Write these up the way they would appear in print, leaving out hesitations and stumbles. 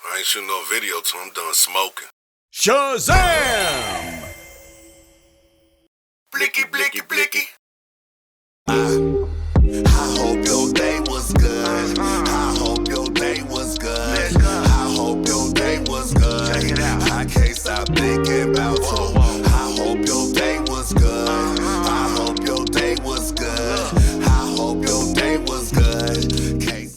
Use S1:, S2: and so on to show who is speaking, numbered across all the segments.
S1: I ain't shooting no video till I'm done smoking.
S2: Shazam!
S1: Blicky, blicky, blicky.
S3: I hope your day was good. I hope your day was good. I hope your day was good.
S1: Check it out.
S3: I can't stop thinking about you. I hope your day was good. I hope your day was good. I hope your day was good.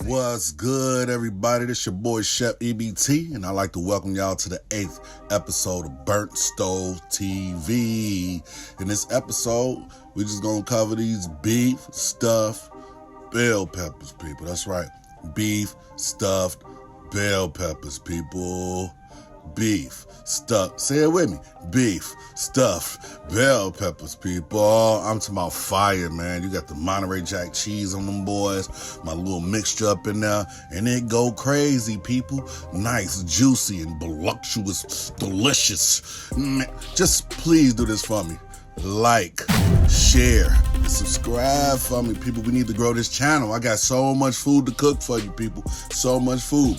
S4: What's good, everybody? This your boy Chef EBT, and I'd like to welcome y'all to the 8th episode of Burnt Stove TV. In this episode, we just gonna cover these beef stuffed bell peppers, people. That's right, beef stuffed bell peppers, people. Beef stuffed, say it with me, beef stuffed bell peppers, people. I'm talking about fire, man. You got the Monterey Jack cheese on them boys, my little mixture up in there, and it go crazy, people. Nice, juicy, and voluptuous, delicious. Just please do this for me. Like, share, and subscribe for me, people. We need to grow this channel. I got so much food to cook for you, people. So much food.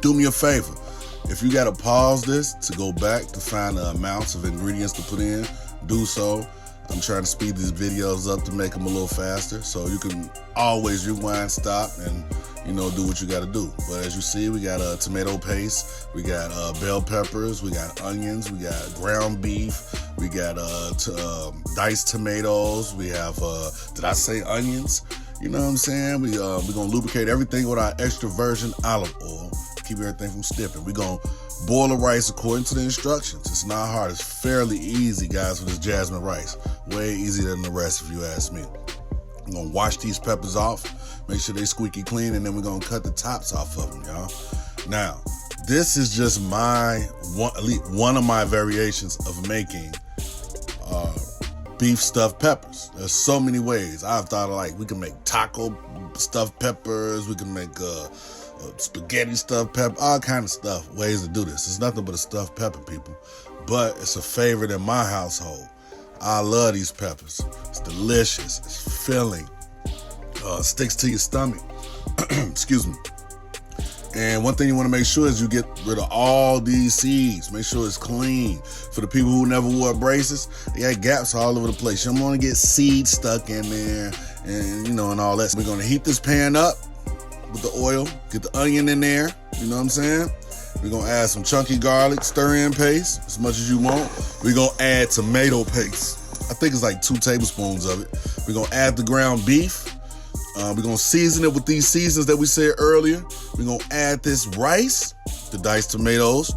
S4: Do me a favor. If you gotta pause this to go back to find the amounts of ingredients to put in, do so. I'm trying to speed these videos up to make them a little faster, so you can always rewind, stop, and do what you gotta do. But as you see, we got a tomato paste, we got bell peppers, we got onions, we got ground beef, we got diced tomatoes, we have did I say onions? You know what I'm saying? We're gonna lubricate everything with our extra virgin olive oil. Keep everything from stipping. We're gonna boil the rice according to the instructions. It's not hard. It's fairly easy, guys, with this jasmine rice. Way easier than the rest, if you ask me. I'm gonna wash these peppers off, make sure they squeaky clean, and then we're gonna cut the tops off of them, y'all. Now, this is just one of my variations of making beef stuffed peppers. There's so many ways. I've thought of, we can make taco stuffed peppers, we can make spaghetti stuffed pepper, all kind of stuff, ways to do this. It's nothing but a stuffed pepper, people. But it's a favorite in my household. I love these peppers. It's delicious. It's filling. Sticks to your stomach. Excuse me. And one thing you want to make sure is you get rid of all these seeds. Make sure it's clean. For the people who never wore braces, they got gaps all over the place. You don't want to get seeds stuck in there and, and all that. So we're going to heat this pan up with the oil, get the onion in there, you know what I'm saying? We're gonna add some chunky garlic, stir-in paste, as much as you want. We're gonna add tomato paste. I think it's like 2 tablespoons of it. We're gonna add the ground beef. We're gonna season it with these seasons that we said earlier. We're gonna add this rice, the diced tomatoes,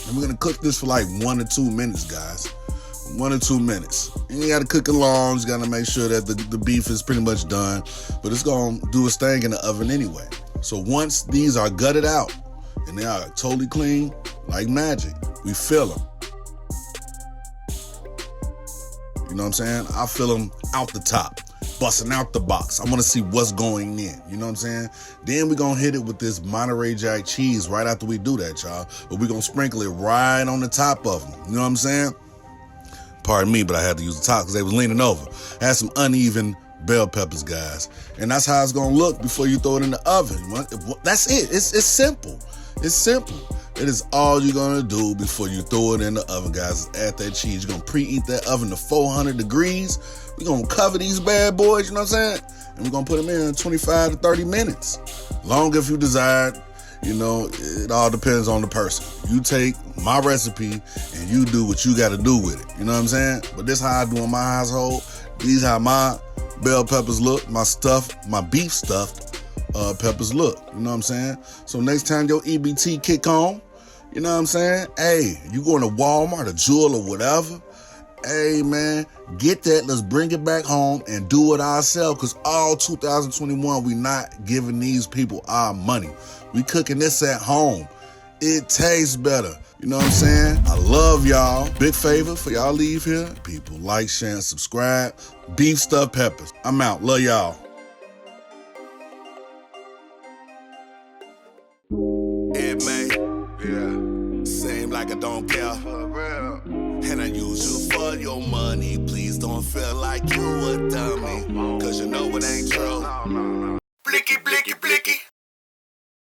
S4: and we're gonna cook this for like 1 to 2 minutes, guys. 1 or 2 minutes. You ain't gotta cook it long. You gotta make sure that the beef is pretty much done, but it's gonna do its thing in the oven anyway. So once these are gutted out and they are totally clean, like magic, we fill them. You know what I'm saying? I fill them out the top, busting out the box. I wanna see what's going in, you know what I'm saying? Then we're gonna hit it with this Monterey Jack cheese right after we do that, y'all. But we're gonna sprinkle it right on the top of them, you know what I'm saying? Pardon me, but I had to use the top because they was leaning over. I had some uneven bell peppers, guys. And that's how it's going to look before you throw it in the oven. That's it. It's simple. It's simple. It is all you're going to do before you throw it in the oven, guys, is add that cheese. You're going to preheat that oven to 400 degrees. We're going to cover these bad boys, you know what I'm saying? And we're going to put them in 25 to 30 minutes. Long if you desire. It all depends on the person. You take my recipe and you do what you got to do with it. You know what I'm saying? But this how I do in my household. These how my bell peppers look. My beef stuffed peppers look. You know what I'm saying? So next time your EBT kick on, you know what I'm saying? Hey, you going to Walmart or Jewel or whatever? Hey, man, get that. Let's bring it back home and do it ourselves. Because all 2021, we not giving these people our money. We cooking this at home. It tastes better. You know what I'm saying? I love y'all. Big favor for y'all leave here. People, like, share, and subscribe. Beef stuffed peppers. I'm out. Love y'all.
S3: It may seem like I don't care. And I use you for your money. Please don't feel like you a dummy. Cause you know it ain't true.
S1: Blicky, blicky, blicky.